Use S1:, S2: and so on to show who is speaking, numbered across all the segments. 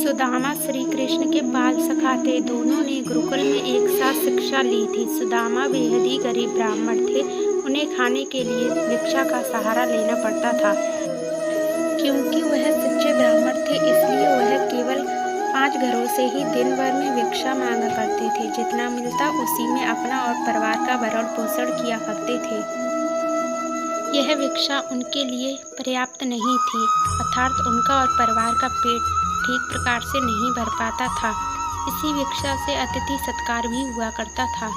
S1: सुदामा श्री कृष्ण के बाल सखा थे। दोनों ने गुरुकुल में एक साथ शिक्षा ली थी। सुदामा बेहद ही गरीब ब्राह्मण थे। उन्हें खाने के लिए भिक्षा का सहारा लेना पड़ता था। क्योंकि वह सच्चे ब्राह्मण थे, इसलिए वह केवल 5 घरों से ही दिन भर में भिक्षा मांगा करते थे। जितना मिलता उसी में अपना और परिवार का भरण पोषण किया करते थे। यह भिक्षा उनके लिए पर्याप्त नहीं थी, अर्थात उनका और परिवार का पेट ठीक प्रकार से नहीं भर पाता था। इसी भिक्षा से अतिथि सत्कार भी हुआ करता था।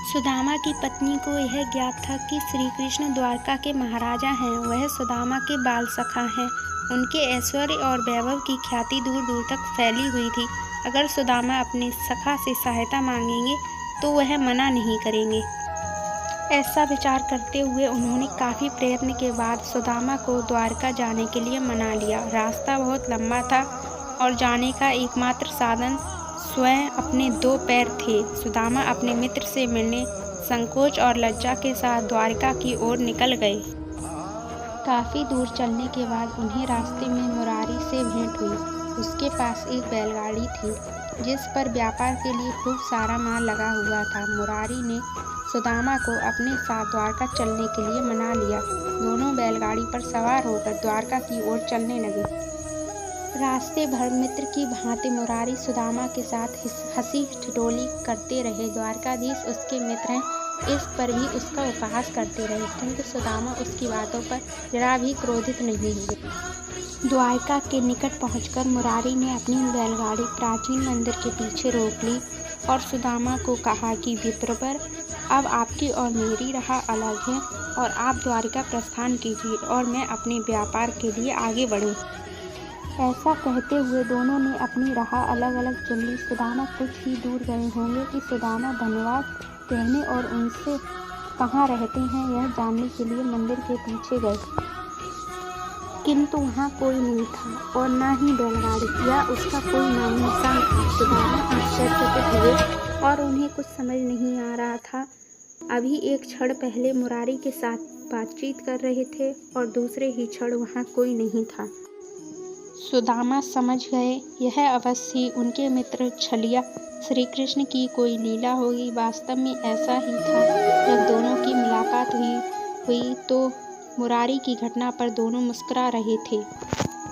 S1: सुदामा की पत्नी को यह ज्ञात था कि श्री कृष्ण द्वारका के महाराजा हैं। वह सुदामा के बाल सखा हैं। उनके ऐश्वर्य और वैभव की ख्याति दूर दूर तक फैली हुई थी। अगर सुदामा अपने सखा से सहायता मांगेंगे तो वह मना नहीं करेंगे। ऐसा विचार करते हुए उन्होंने काफ़ी प्रयत्न के बाद सुदामा को द्वारका जाने के लिए मना लिया। रास्ता बहुत लंबा था और जाने का एकमात्र साधन स्वयं अपने 2 पैर थे। सुदामा अपने मित्र से मिलने संकोच और लज्जा के साथ द्वारका की ओर निकल गए। काफ़ी दूर चलने के बाद उन्हें रास्ते में मुरारी से भेंट हुई। उसके पास एक बैलगाड़ी थी जिस पर व्यापार के लिए खूब सारा माल लगा हुआ था। मुरारी ने सुदामा को अपने साथ द्वारका चलने के लिए मना लिया। दोनों बैलगाड़ी पर सवार होकर द्वारका की ओर चलने लगे। रास्ते भर मित्र की भांति मुरारी सुदामा के साथ हंसी ठिठोली करते रहे। द्वारकाधीश उसके मित्र हैं, इस पर भी उसका उपहास करते रहे, किंतु सुदामा उसकी बातों पर जरा भी क्रोधित नहीं हुए। द्वारका के निकट पहुंचकर मुरारी ने अपनी बैलगाड़ी प्राचीन मंदिर के पीछे रोक ली और सुदामा को कहा कि विप्रवर, अब आपकी और मेरी राह अलग है और आप द्वारका प्रस्थान कीजिए और मैं अपने व्यापार के लिए आगे बढ़ूं। ऐसा कहते हुए दोनों ने अपनी राह अलग अलग चुन ली। सुदामा कुछ ही दूर गए होंगे कि सुदामा धन्यवाद कहने और उनसे कहाँ रहते हैं यह जानने के लिए मंदिर के पीछे गए, किंतु वहाँ कोई नहीं था और न ही बैलगाड़ी या उसका कोई नाम निशान था। सुदामा आश्चर्यचकित हुए और उन्हें कुछ समझ नहीं आ रहा था। अभी एक क्षण पहले मुरारी के साथ बातचीत कर रहे थे और दूसरे ही क्षण वहाँ कोई नहीं था। सुदामा समझ गए यह अवश्य ही उनके मित्र छलिया श्री कृष्ण की कोई लीला होगी। वास्तव में ऐसा ही था। जब दोनों की मुलाकात हुई तो मुरारी की घटना पर दोनों मुस्कुरा रहे थे।